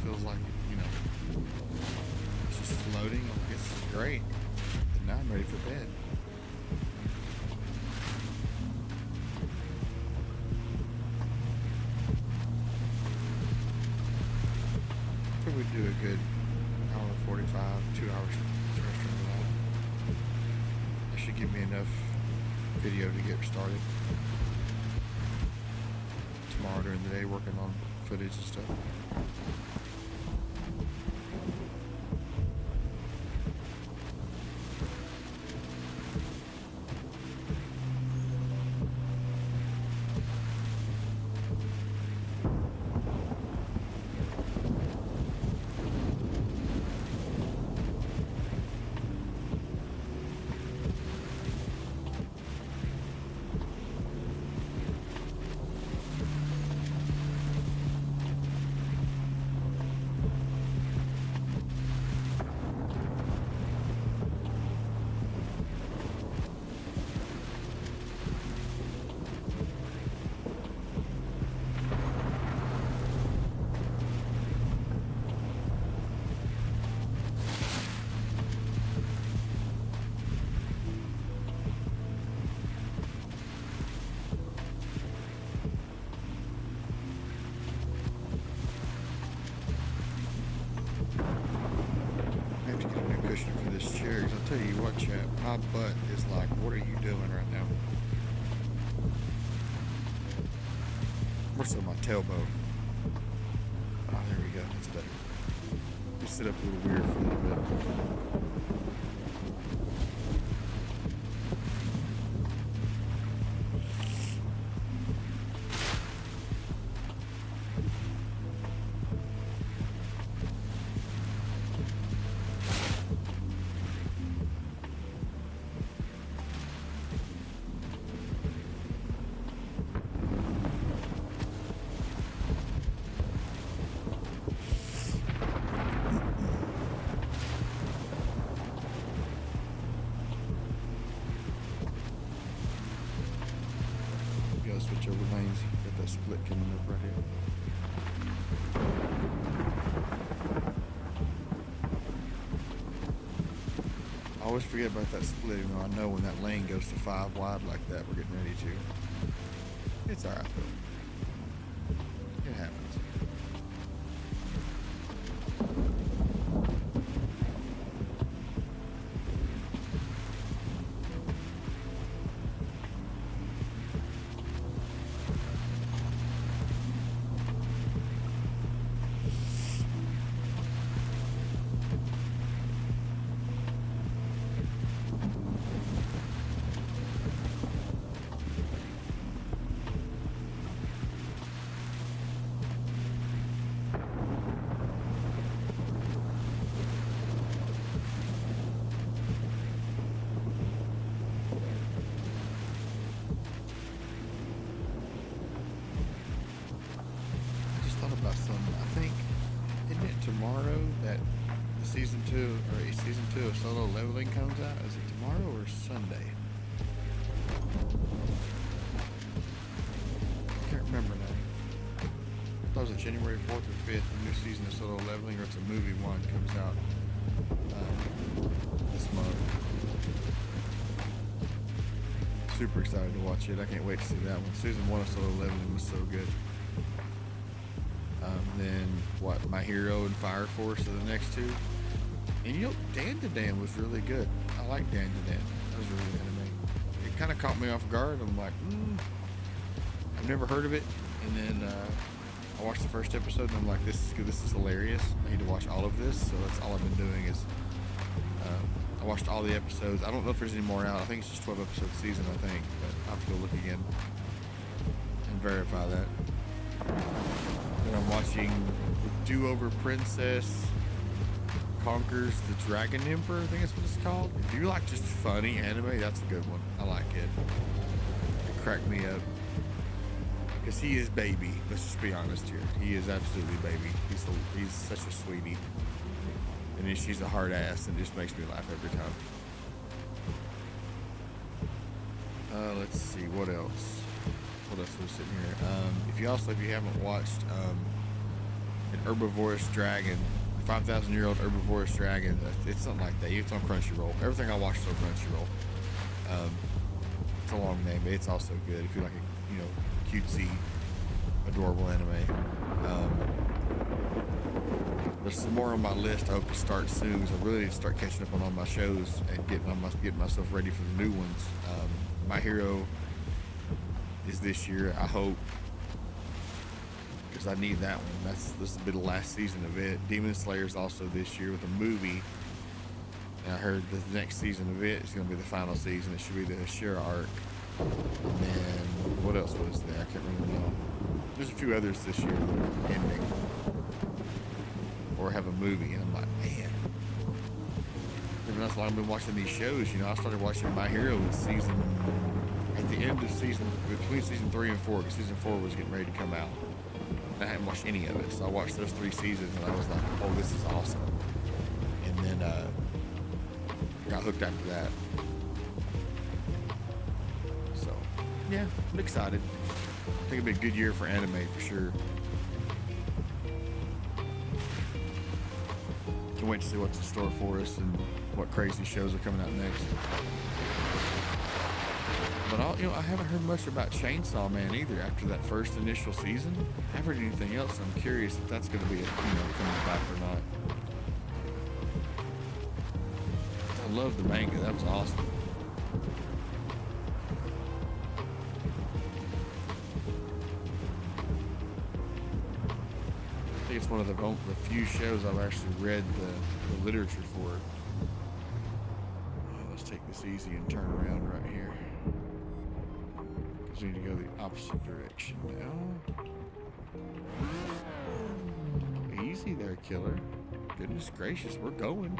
Feels like, you know, it's just floating. It's great. And now I'm ready for bed. I think we'd do a good hour 45, 2 hours restaurant ride. That should give me enough video to get started. Tomorrow during the day working on footage and stuff. Tell you what, chat, my butt is like, what are you doing right now? More so my tailbone. Oh, there we go. That's better. sit up a little weird for a little bit. Switch over lanes. Got that split coming up right here. I always forget about that split, even though I know when that lane goes to 5 wide like that, we're getting ready to. It's alright though. It happens. Tomorrow that season 2 of Solo Leveling comes out. Is it tomorrow or Sunday? I can't remember now. I thought it was January 4th or 5th, the new season of Solo Leveling, or it's a movie one comes out this month. Super excited to watch it. I can't wait to see that one. Season 1 of Solo Leveling was so good. Then My Hero and Fire Force are the next 2. And Dan to Dan was really good. I like Dan to Dan. That was really good anime. It kind of caught me off guard. I'm like, I've never heard of it. And then I watched the first episode and I'm like, this is good. This is hilarious. I need to watch all of this. So that's all I've been doing is I watched all the episodes. I don't know if there's any more out. I think it's just 12 episode season, I think. But I'll have to go look again and verify that. And I'm watching The Do-Over Princess Conquers the Dragon Emperor, I think that's what it's called. If you like just funny anime, that's a good one. I like it. It cracked me up. Because he is baby. Let's just be honest here. He is absolutely baby. He's such a sweetie. And then she's a hard ass and just makes me laugh every time. Let's see, what else? What else was sitting here? If you haven't watched an herbivorous dragon, 5,000-year-old herbivorous dragon, it's something like that. It's on Crunchyroll. Everything I watched is on Crunchyroll. It's a long name, but it's also good if you like a cutesy, adorable anime. There's some more on my list. I hope to start soon because I really need to start catching up on all my shows and getting myself ready for the new ones. My Hero is this year, I hope, because I need that one. This will be the last season of it. Demon Slayer is also this year with a movie, and I heard the next season of it is going to be the final season. It should be the Ashura arc. And then what else was there? I can't remember now. There's a few others this year that are ending or have a movie, and I'm like, man. And that's why I've been watching these shows. I started watching My Hero at the end of between season 3 and 4, because season 4 was getting ready to come out. And I hadn't watched any of it, so I watched those 3 seasons, and I was like, oh, this is awesome. And then got hooked after that. So, yeah, I'm excited. I think it'll be a good year for anime for sure. Can't wait to see what's in store for us and what crazy shows are coming out next. But I haven't heard much about Chainsaw Man either after that first initial season. I haven't heard anything else. I'm curious if that's going to be coming back or not. I love the manga. That was awesome. think it's one of the few shows I've actually read the literature for. Let's take this easy and turn around right here. Because we need to go the opposite direction now. Oh, easy there, killer. Goodness gracious, we're going.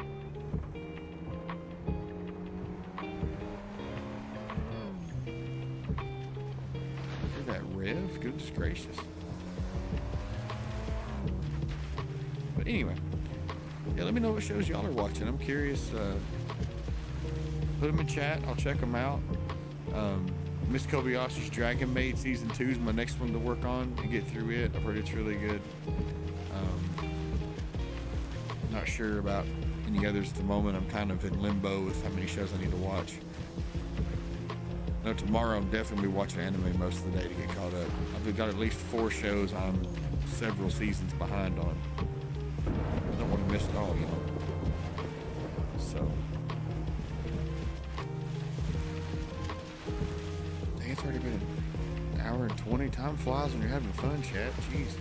Look at that rev. Goodness gracious. But anyway, yeah, let me know what shows y'all are watching. I'm curious. Put them in chat. I'll check them out. Miss Kobayashi's Dragon Maid Season 2 is my next one to work on and get through it. I've heard it's really good. Not sure about any others at the moment. I'm kind of in limbo with how many shows I need to watch. I know tomorrow I'm definitely watching anime most of the day to get caught up. I've got at least 4 shows I'm several seasons behind on. I don't want to miss it all, you know. So. Dang, it's already been an hour and 20. Time flies when you're having fun, chat. Jeez.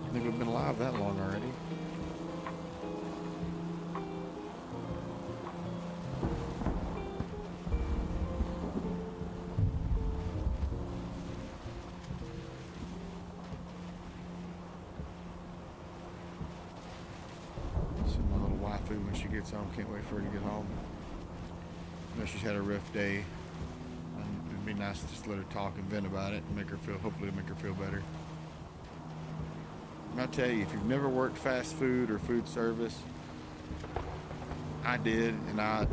I think we've been live that long already. See my little waifu when she gets home. Can't wait for her to get home. I know she's had a rough day. It'd be nice to just let her talk and vent about it and make her feel, hopefully make her feel better. And I'll tell you, if you've never worked fast food or food service, I did, and I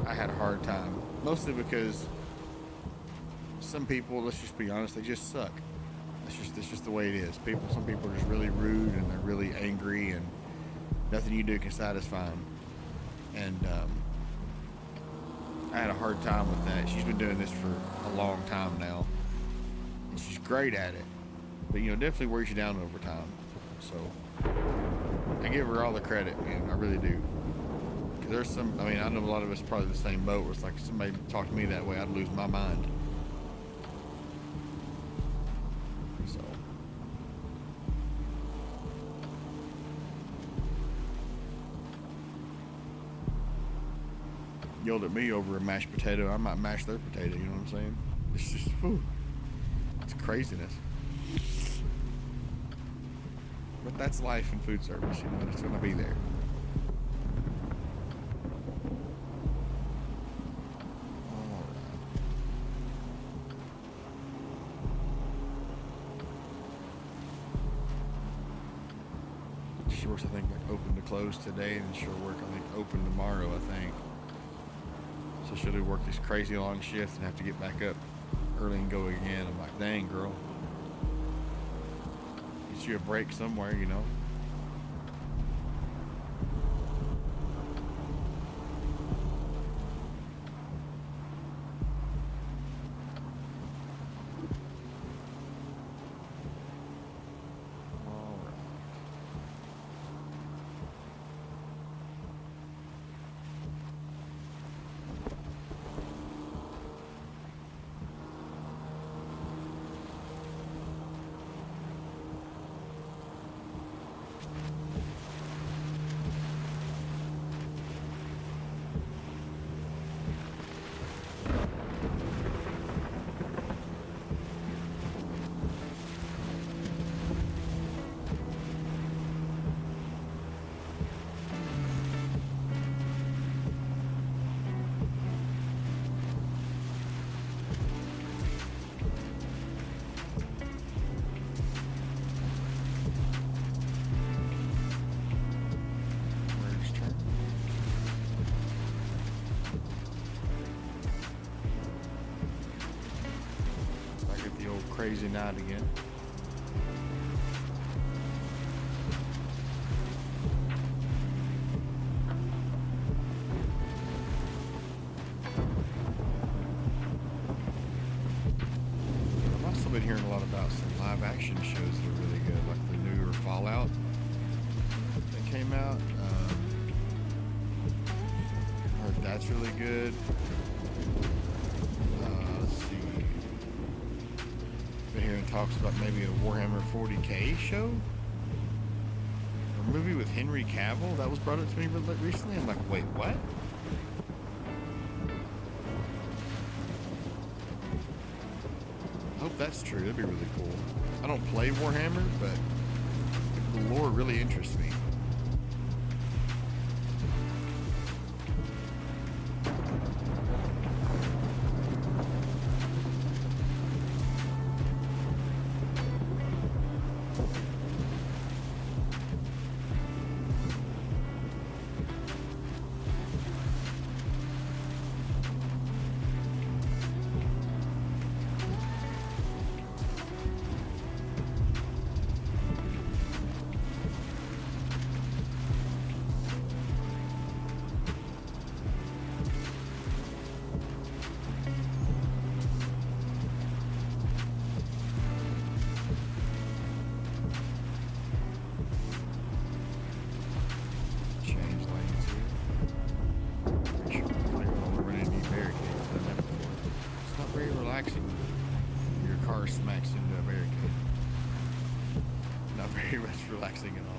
had a hard time. Mostly because some people, let's just be honest, they just suck. That's just the way it is. Some people are just really rude and they're really angry, and nothing you do can satisfy them. And I had a hard time with that. She's been doing this for a long time now, and she's great at it. But you know, definitely wears you down over time. So I give her all the credit, man. I really do. Because there's some, I mean, I know a lot of us are probably the same boat where it's like somebody talked to me that way, I'd lose my mind. So. Yelled at me over a mashed potato, I might mash their potato, you know what I'm saying? It's just, whew, it's craziness. But that's life in food service, you know, it's gonna be there. She works, I think, like open to close today, and she'll work, I think, open tomorrow, I think. So she'll do work this crazy long shift and have to get back up early and go again. I'm like, dang, girl. Get you a break somewhere, you know. Crazy night again. I've also been hearing a lot about some live action shows that are really good, like the newer Fallout that came out. Heard that's really good. talks about maybe a Warhammer 40k show or movie with Henry Cavill. That was brought up to me recently. I'm like, wait, what? I hope that's true. That'd be really cool. I don't play Warhammer, but the lore really interests me. Your car smacks into a barricade. Not very much relaxing at all.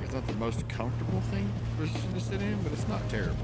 It's not the most comfortable position to sit in, but it's not terrible.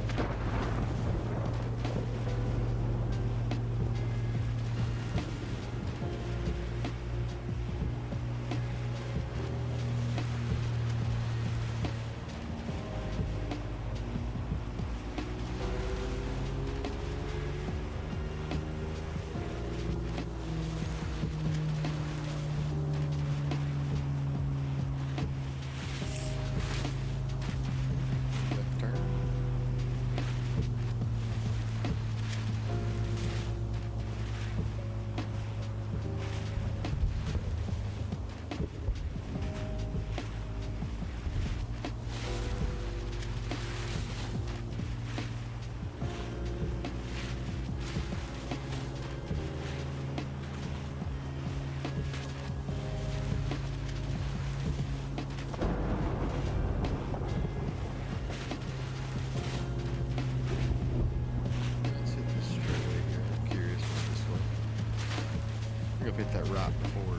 Hit that right before.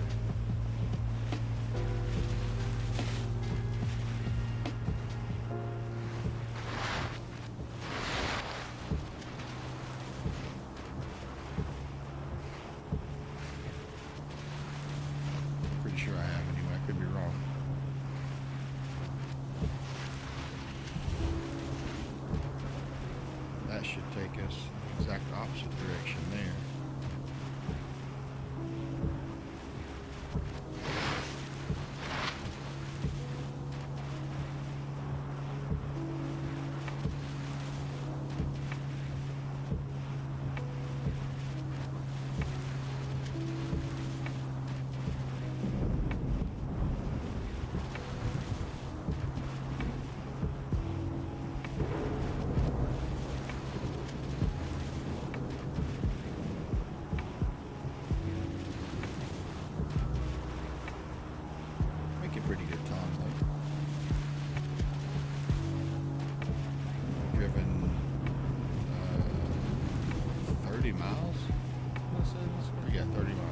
Pretty sure I have anyway. I could be wrong. That should take us in the exact opposite direction there. Pretty good time though. Driven 30 miles. What says? We got 30 miles.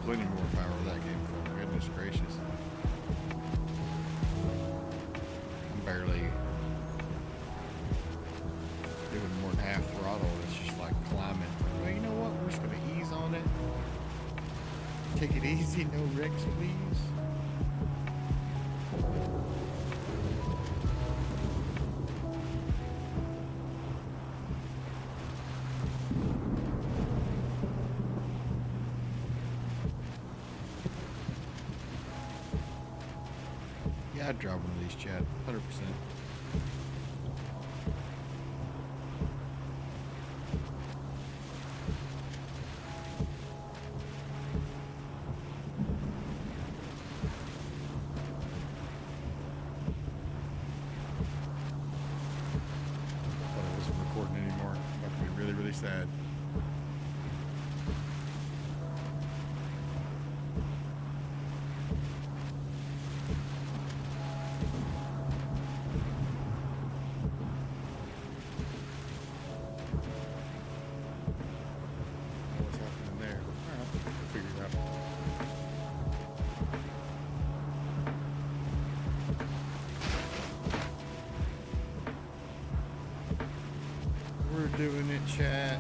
Plenty more power of that game for, goodness gracious. I'm barely doing more than half throttle. It's just like climbing. Well, you know what? We're just going to ease on it. Take it easy. No wrecks, please. Yeah, I'd drive one of these, Chad. 100%. Really sad. What's happening there? Alright, we'll figure it out. We're doing it, chat.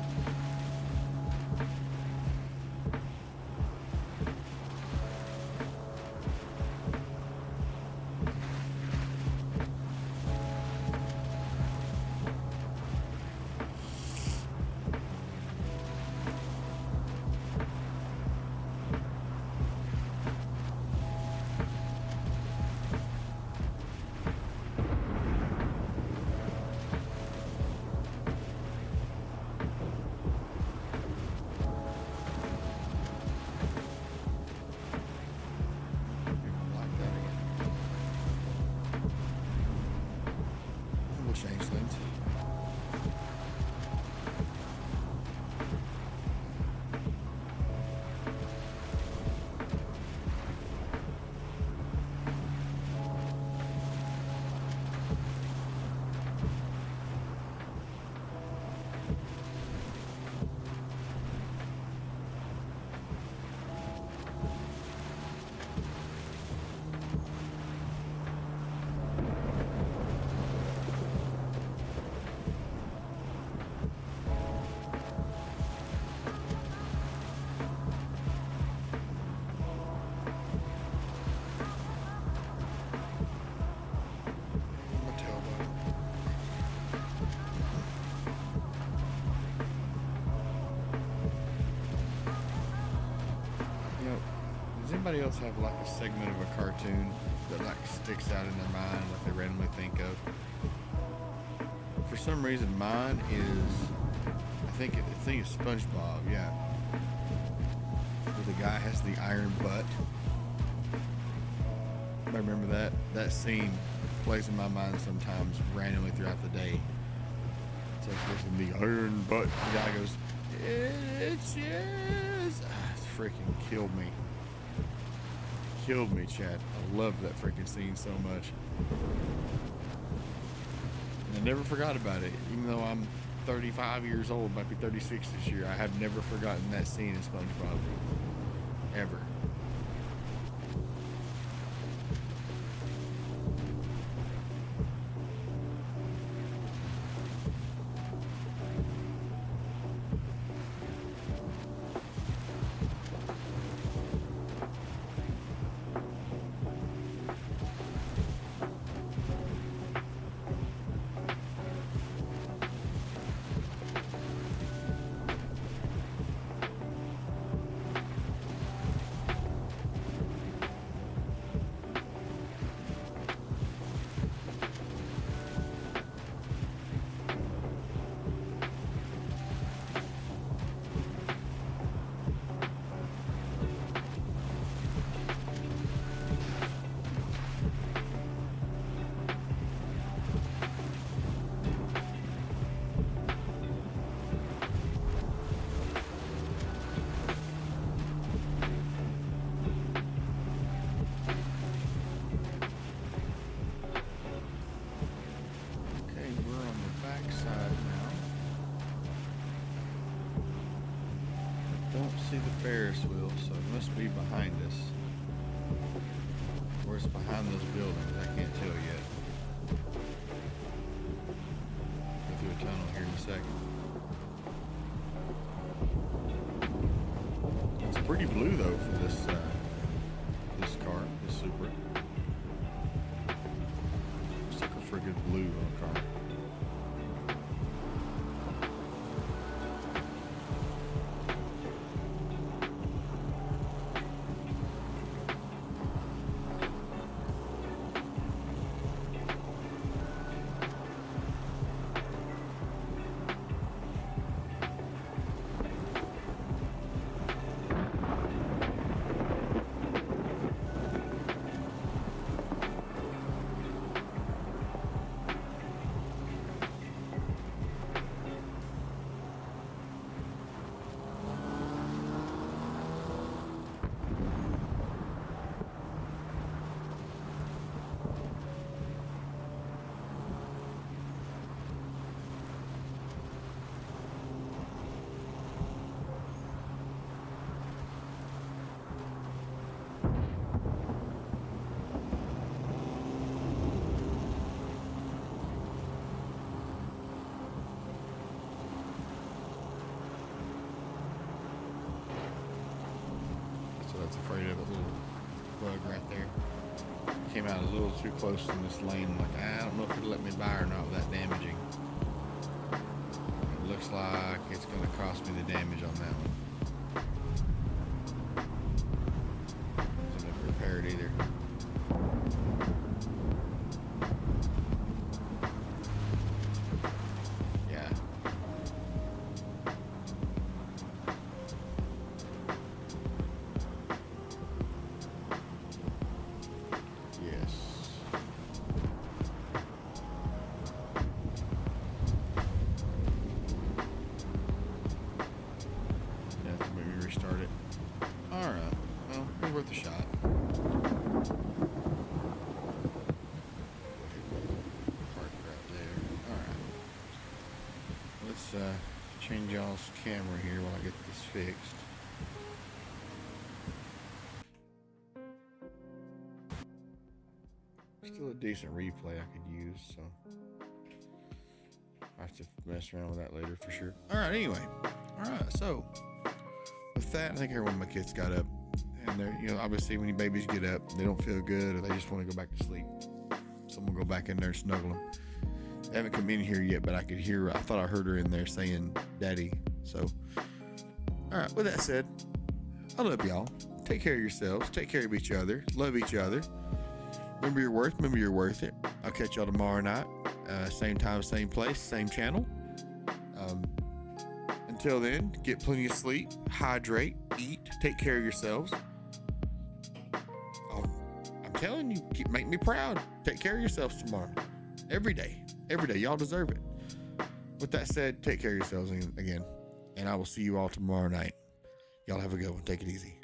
Change things. Does anybody else have like a segment of a cartoon that like sticks out in their mind, like they randomly think of? For some reason, mine is I think it's SpongeBob. Yeah, where the guy has the iron butt. I remember that scene plays in my mind sometimes randomly throughout the day. It's like listen, the iron butt. The guy goes, "It's yes." It's freaking killed me. Killed me, Chad. I love that freaking scene so much. And I never forgot about it, even though I'm 35 years old, might be 36 this year. I have never forgotten that scene in SpongeBob. Ever. See the Ferris wheel, so it must be behind us. Or it's behind those buildings, I can't tell yet. Go through a tunnel here in a second. It's pretty blue though for this car, this Supra. Looks like a friggin' blue on a car. right there. Came out a little too close in this lane. I'm like, I don't know if it'll let me by or not without damaging. It looks like it's going to cost me the damage on that one. Isn't prepared either. Yeah. Yes. You have to maybe restart it. Alright. Well, it was worth a shot. Park right there. Alright. Let's change y'all's camera here while I get this fixed. Still a decent replay I could use, so I have to mess around with that later for sure. Alright, anyway. Alright, so with that, I think every one of my kids got up. And they're, you know, obviously when your babies get up, they don't feel good or they just want to go back to sleep. Someone will go back in there and snuggle them. They haven't come in here yet, but I could hear, I thought I heard her in there saying daddy. So, alright, with that said, I love y'all. Take care of yourselves. Take care of each other. Love each other. Remember your worth. Remember you're worth it. I'll catch y'all tomorrow night. Same time, same place, same channel. Until then, get plenty of sleep, hydrate, eat, take care of yourselves. I'm telling you, make me proud. Take care of yourselves tomorrow. Every day. Every day. Y'all deserve it. With that said, take care of yourselves again. And I will see you all tomorrow night. Y'all have a good one. Take it easy.